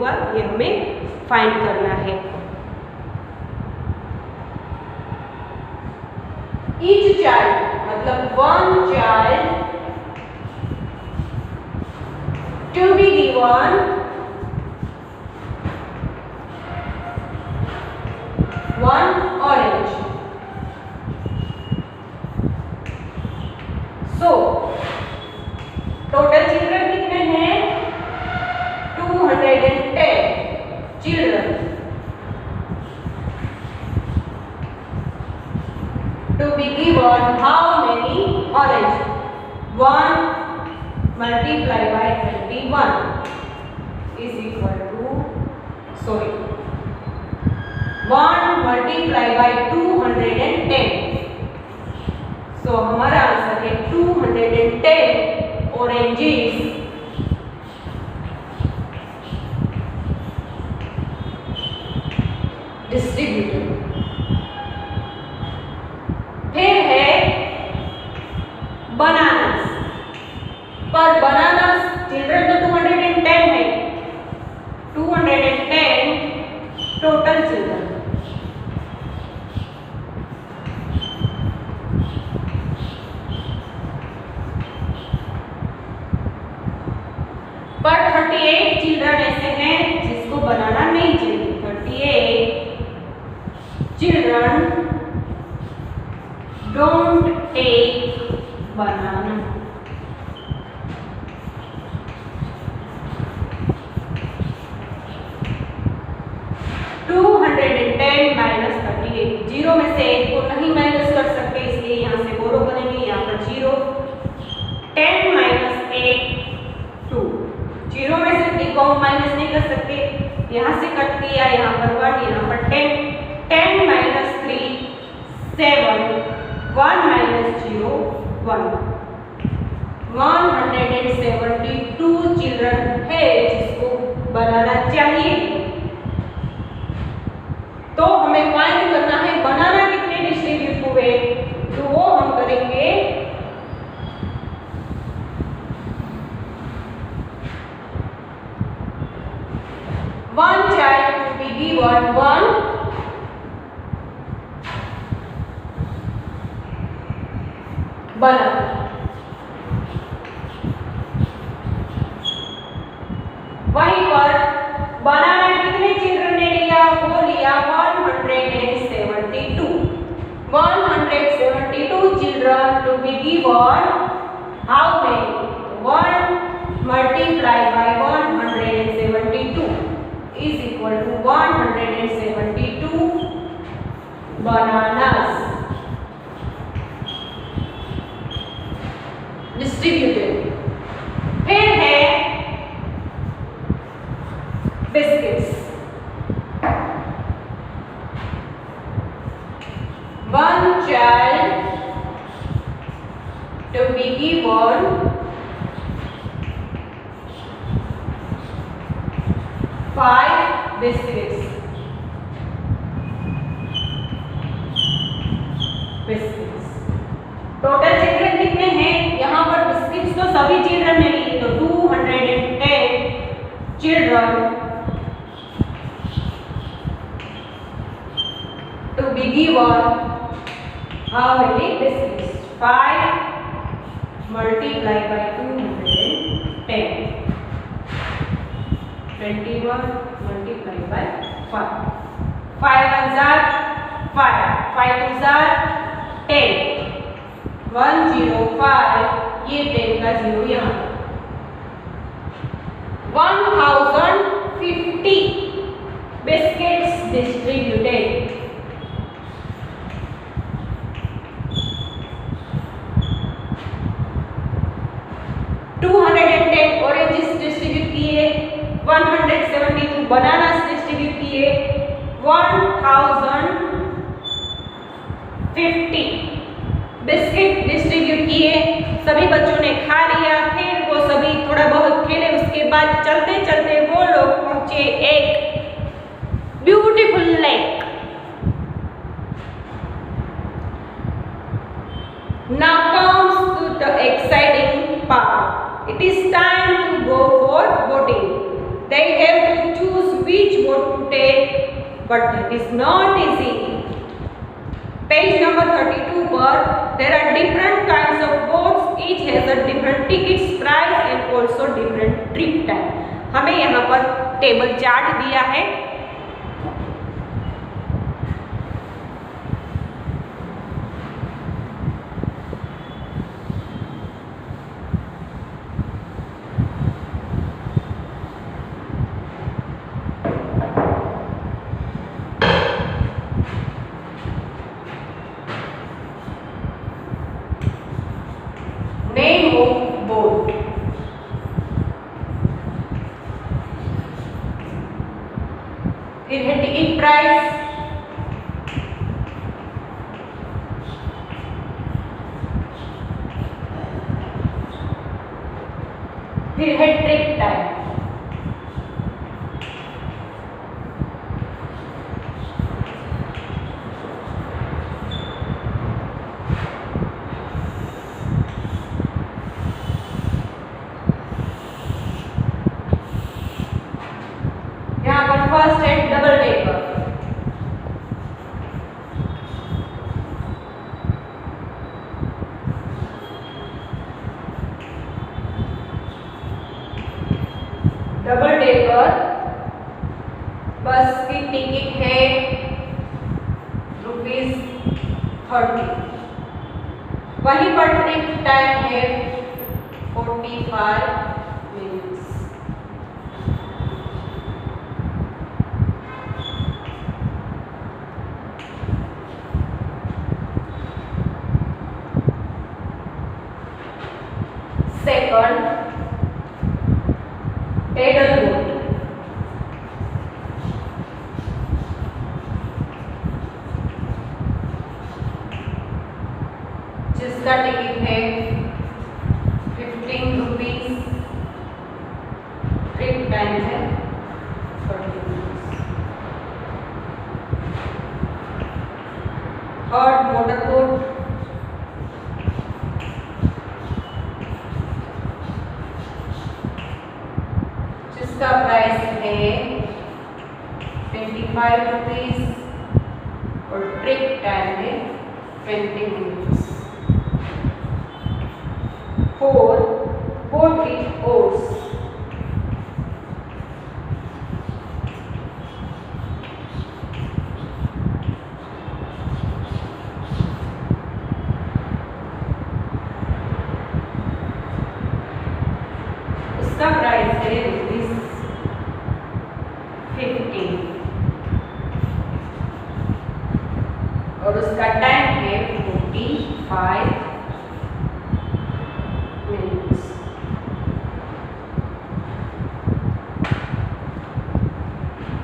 हुआ ये हमें फाइंड करना है। ईच चाइल्ड मतलब one child to be given one orange. So total children कितने हैं? 210 children to be given how many orange? 1 multiplied by 21 is equal to 1 multiplied by 210। so हमारा answer है 210 oranges distributed। फिर है bananas, पर bananas children तो 210 है, 210 total children. पर 38 चिल्ड्रन ऐसे हैं जिसको बनाना नहीं चाहिए। 38 children don't take banana। Minus 38 zero में से एक को नहीं माइनस कर सकते, इसलिए यहाँ से बोरो करेंगे, यहाँ पर 0 10 माइनस 8 2। जीरो में से एक को हम माइनस नहीं कर सकते, यहाँ से कट किया, यहाँ पर 1, यहाँ पर 10 10 माइनस 3 7 1 minus 0 1। 172 चिल्ड्रन है जिसको बनाना चाहिए। तो हमें फाइंड करना है बनाना कितने डिस्ट्रीब्यूट हुए, तो वो हम करेंगे one child to be given one banana. वहीं पर बनाना कितने चिल्ड्रन ने लिया, वो लिया 172 children to be given how many, 1 multiplied by 172 is equal to 172 bananas distributed. फिर है biscuits, one child to be given 5 biscuits. Total children कितने हैं? यहाँ पर बिस्किट्स तो सभी चिल्ड्रन ने लिए, तो 210 children to be given how many biscuits, 5 multiplied by 210 21 multiplied by 5 5 1s are 5 5 2s are 10 105 ये 10 का 0 यहाँ 1050 बिस्किट्स डिस्ट्रीब्यूटेड। ऑरेंजेस डिस्ट्रीब्यूट किए, 172 बनानास डिस्ट्रीब्यूट किए, 1050 बिस्किट डिस्ट्रीब्यूट किए। सभी बच्चों ने खा लिया, फिर वो सभी थोड़ा बहुत खेले, उसके बाद चलते चलते वो लोग पहुंचे एक beautiful lake. Now comes to the exciting part. It is time to go for boating. They have to choose take, but that is not easy. Page number 32 पर there are different kinds of boats, each has a different tickets price and also different trip time. हमें यहाँ पर table chart दिया है. Name of boat. फिर है ticket price, फिर है ट्रिप टाइम. यहाँ पर फर्स्ट है double decker. Double decker bus की टिकट है ₹30. वहीं पर ट्रिप टाइम है 45 मिनट्स. Second pedal boat. जिसका टिकट है ₹15. ट्रिप टाइम है 40 मिनट्स. Third motor boat. जिसका प्राइस है ₹25 और ट्रिप टाइम है 20 मिनट्स. 4 boat with oars. उसका प्राइस है ₹15 और उसका टाइम है 45 minutes.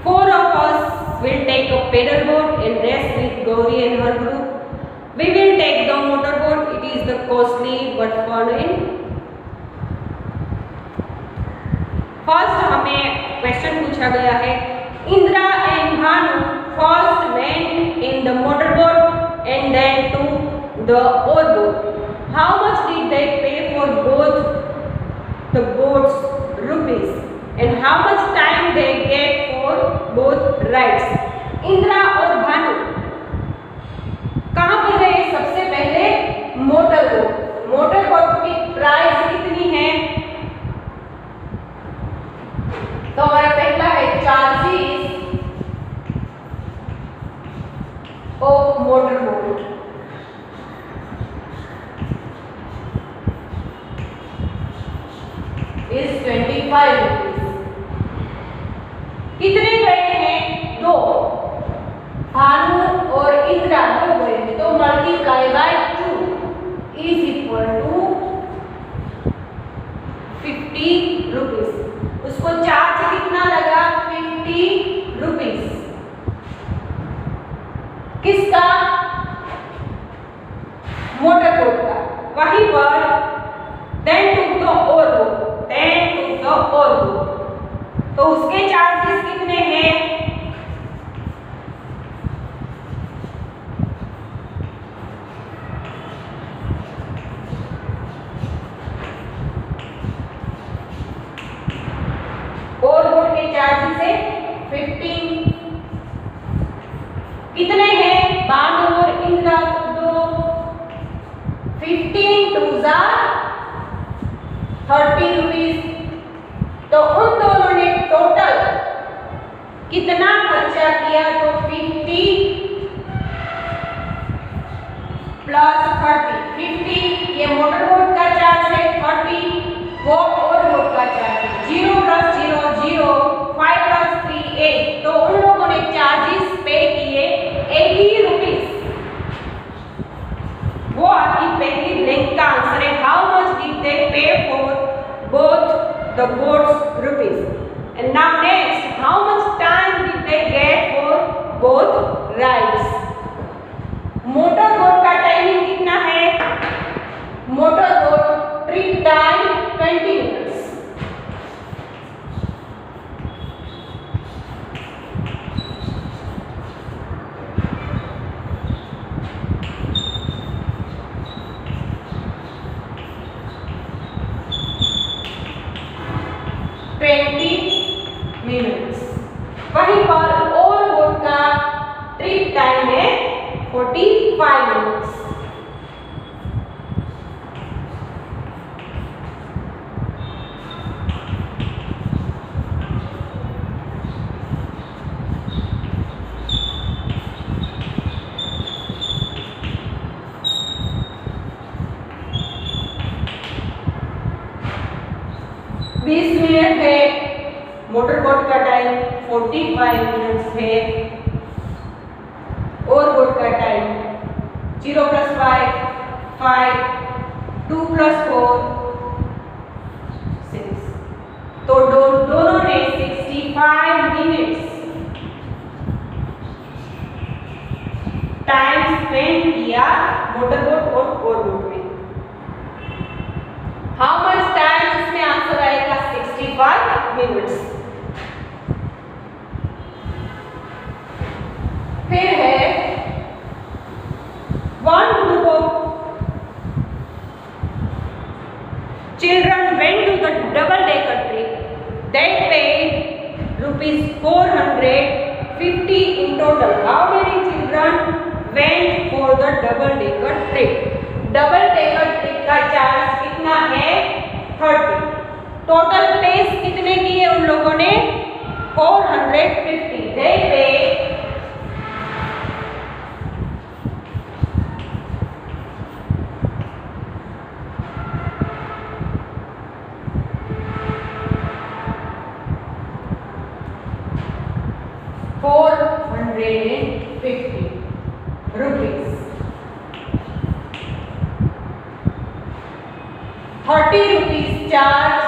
Four of us will take a paddle boat and rest with Gauri and her group. We will take the motor boat. It is the costly but fun and first हमें question पूछा गया है. Indira and Bhanu first went in the motor boat and then to the oar boat. How much did they pay for both the boats rupees and how much time they get for both rides? Indira और भानु कहाँ पर गए? सबसे पहले motor boat. Motor boat की price कितनी है? तो हमारा पहला है charges of motor boat. Is ₹25. कितने गए हैं? 2. कितने हैं 92 और इंदिरा तो 15 टू 30 रुपीज। तो उन दोनों ने टोटल कितना खर्चा किया? तो 50 प्लस 30। 50 ये मोटर बोट का चार्ज है, 30 वो और बोट का चार्ज है। 0 प्लस 0 0, 5 प्लस 3 8। तो उन लोगों ने चार्जेस पे किए 80 रुपीज। वो आपकी पहली ब्लैंक का आंसर है। हाउ मच डिड दे पे for both the boats rupees? And now next, how much time did they get for both rides? Motor boat का टाइमिंग कितना है? Motor boat trip time 20 minutes. वहीं पर और boat का trip time है 45 minutes. Motor boat का time 45 minutes है और बोट का टाइम 0 प्लस 5 5, 2 प्लस 4 6। तो दोनों ने 65 मिनट्स टाइम स्पेंड किया मोटर बोट और बोट में। हाउ मच टाइम इसमें आंसर आएगा 65 मिनट्स। फिर है one group of children went to the double decker trip. They paid ₹450 in total. How many children went for the double decker trip? Double decker trip का charge कितना है 30। Total place कितने किए उन लोगों ने 450। They paid ₹450। 30 rupees charge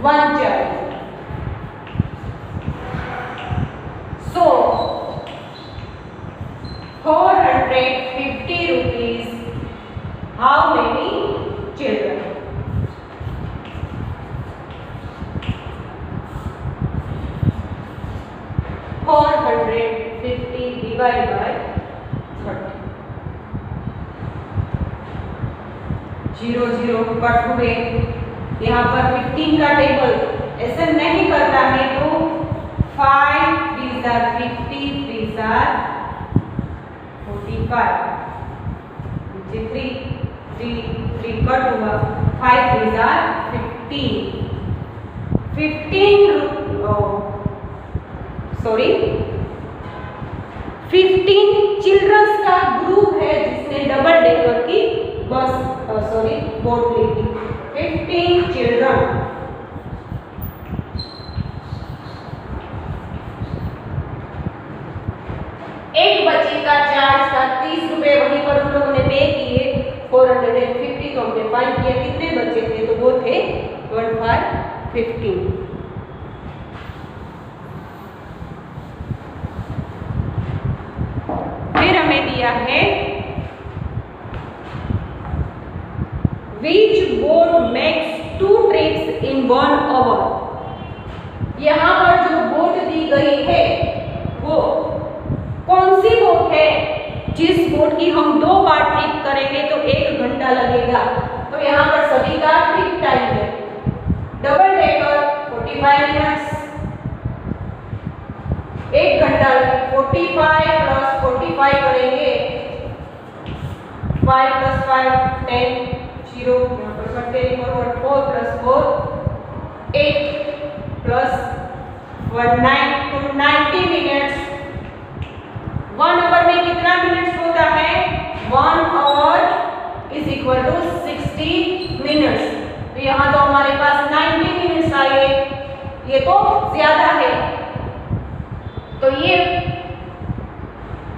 one child. So 450 rupees. How many children? divided by 30। 0 0 cut हुए। यहाँ पर 15 का टेबल ऐसे नहीं करना है तो 5 3 are 50 3 are 45। 3 कट हुआ 5 3 are 15। 15 चिल्ड्रंस का ग्रुप है जिसने डबल डेकर की बोट ली थी। 15 चिल्ड्रन। एक बच्चे का चार्ज था 30 रुपए, वहीं पर उन लोगों ने पे किए 450। तो हमने फाइंड किया कितने बच्चे थे, तो वो थे 15। फिर हमें दिया है Which boat makes 2 trips in 1 hour? यहाँ पर जो बोट दी गई है वो कौन सी बोट है जिस बोट की हम 2 बार ट्रिप करेंगे तो 1 घंटा लगेगा। तो यहाँ पर सभी का ट्रिप टाइम है। डबल डेकर 45 मिनट्स, 1 घंटा 40 45 प्लस 45 करेंगे, 5 प्लस 5 10, 0 यहाँ पर करते हैं फॉरवर्ड, 4 प्लस 4 8 प्लस 1 9 तो 90 मिनट्स। 1 आवर में कितना मिनट्स होता है? 1 hour is equal to 60 minutes. तो यहाँ तो हमारे पास 90 मिनट्स आए, ये तो ज्यादा है। तो ये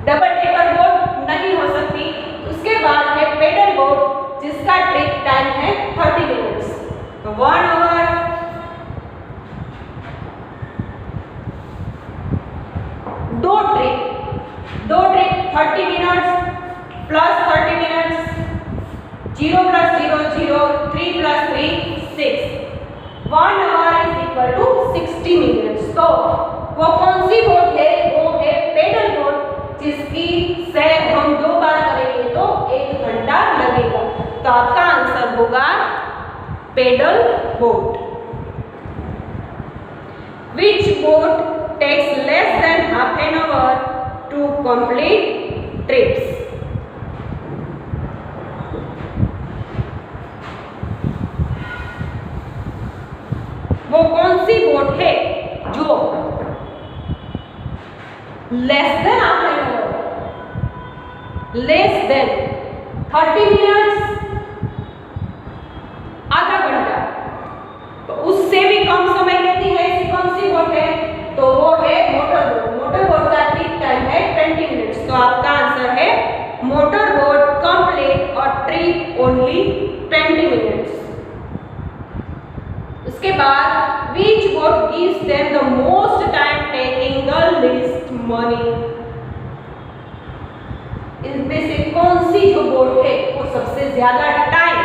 डबल डेकर बोट नहीं हो सकती। उसके बाद है पेडल बोट जिसका ट्रिप टाइम है 30 मिनट्स। तो 1 आवर दो trip 30 minutes plus 30 minutes, 0 plus 0 0, 3 plus 3 6, 1 hour is equal to 60 minutes. तो वो कौन सी बोट है? वो है पेडल बोट जिसकी सैर हम 2 बार करेंगे तो 1 घंटा लगेगा। तो आपका आंसर होगा pedal boat. Which boat takes less than half an hour to complete trips? वो कौन सी बोट है जो less than half an hour, less than 30 minutes, आधा घंटा, तो उससे भी कम समय लेती है, ऐसी कौन सी बोट है? तो वो है मोटर बोट। मोटर बोट का ट्रिप टाइम है 20 मिनट्स। तो आपका आंसर है मोटर बोट कंप्लीट और ट्रिप ओनली 20 मिनट्स। उसके बाद which boat gives them the most time taking the least money? इनमें से कौन सी जो बोट है वो सबसे ज्यादा टाइम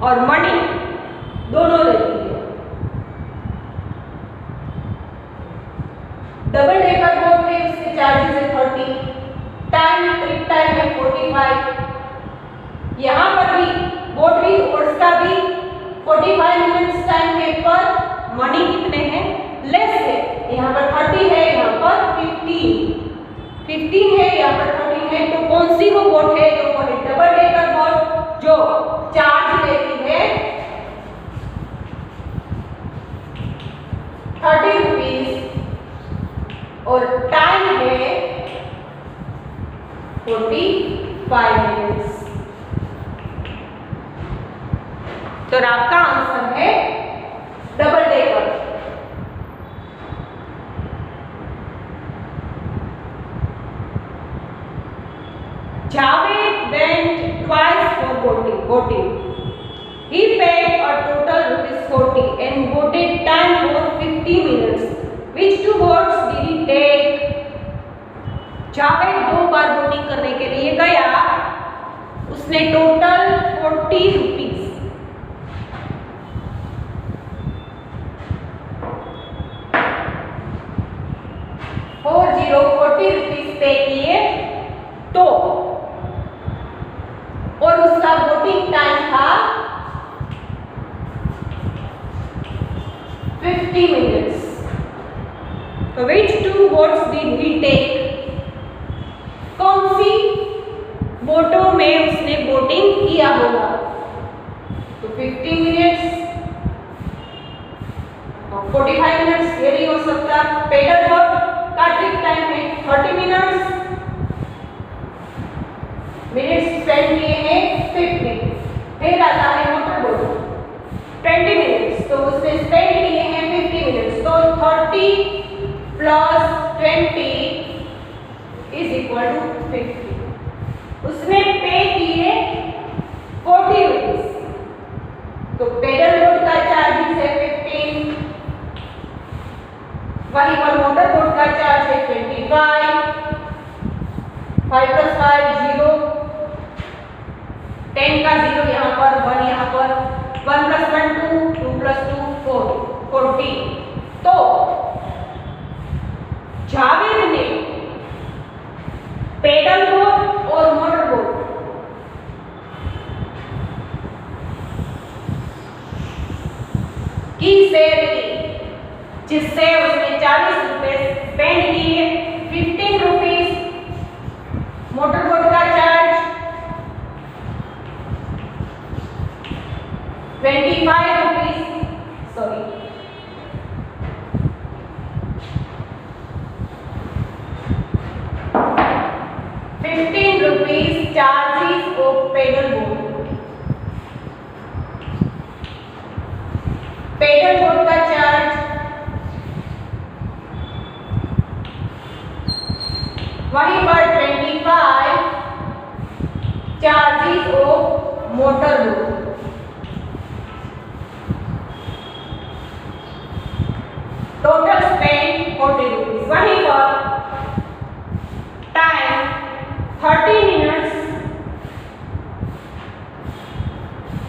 और मनी दोनों लेती है? डबल डेकर बोट है, उसके चार्जेस है 30, टाइम ट्रिप टाइम है 45। यहाँ पर भी बोट भी और उसका भी 45 मिनट्स टाइम है, पर मनी कितने हैं? लेस है। यहाँ पर 30 है, यहाँ पर 15 है, यहाँ पर 30 है। तो कौन सी वो बोट है? तो वो है डबल डेकर बोट जो चार्ज लेती है 30 रुपीज और टाइम है 45 मिनट्स। तो आपका आंसर है double decker. Javed went twice for boating. He paid a total ₹40 and boated time for 50 minutes. Which two boats did he take? Javed 2 bar boating करने के लिए गया, उसने टोटल 40 रुपीज 40 रुपीज पे किए, तो और उसका बोटिंग टाइम था 50 मिनट्स। तो which two boats did he take? कौन सी बोटों में उसने बोटिंग किया होगा? तो 50 मिनट्स और 45 मिनट्स ये नहीं हो सकता। पेडल बोट का ट्रिप टाइम है 30 मिनट्स, मिनट्स स्पेंड किए हैं 50। फिर आता है मोटर बोट 20 मिनट्स, तो उसने स्पेंड किए हैं 50 मिनट्स। तो 30 प्लस 20 इज इक्वल टू 50। उसने पे किए 40 रुपीज, तो पेडल बोट का चार्जेस है 15, वहीं पर मोटर बोट का चार्ज है 25। 5 प्लस 5 0, 10 का 0 यहाँ पर, 1 यहाँ पर, 1 प्लस 1 2, 2 प्लस 2 4, 40। तो जावेद ने पेडल बोट और मोटर बोट की सेल ली, जिससे उसने 40 रुपए स्पेंड किए। 15 रुपीज मोटर बोट का charge, 25 rupees, sorry 15 rupees charges of pedal boat। pedal boat का चार्ज, वहीं पर 25 charges of motor boat. Total spend 40 rupees. वहीं पर टाइम 30 मिनट्स,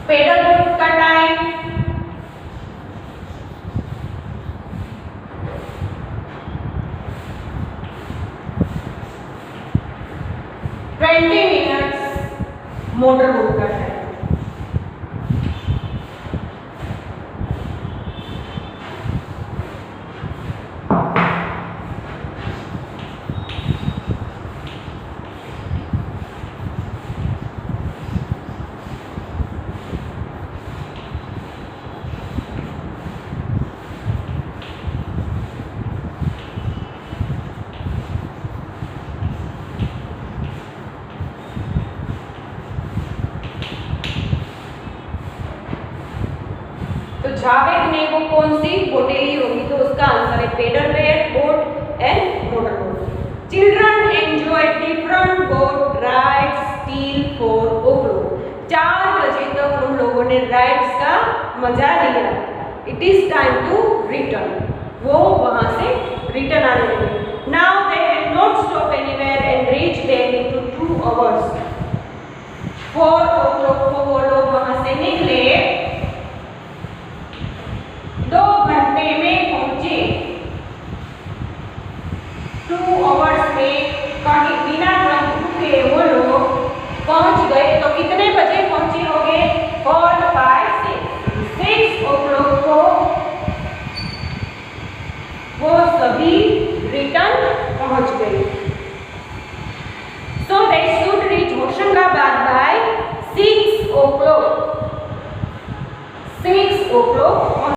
पेडल बोट का टाइम 20 मिनट्स, मोटर बोट का टाइम। तो जावेद ने वो कौन सी बोटें ली होगी, तो उसका आंसर है pedal boat and motor boat. Children enjoy different boat rides till 4 o'clock। 4 बजे तक उन लोगों ने राइड्स का मजा लिया। It is time to return, वो वहां से रिटर्न आने लगे। Now they will not stop anywhere and reach there into 2 hours। 4 o'clock को वो लोग वहां से निकले, 2 घंटे में पहुंचे। 2 hours में कहीं बिना रुके वो लोग पहुंच गए। तो कितने बजे पहुंचे होंगे? 4, 5, 6 o'clock को वो सभी रिटर्न पहुंच गए। So they should reach Hoshangabad by 6 o'clock। 6 o'clock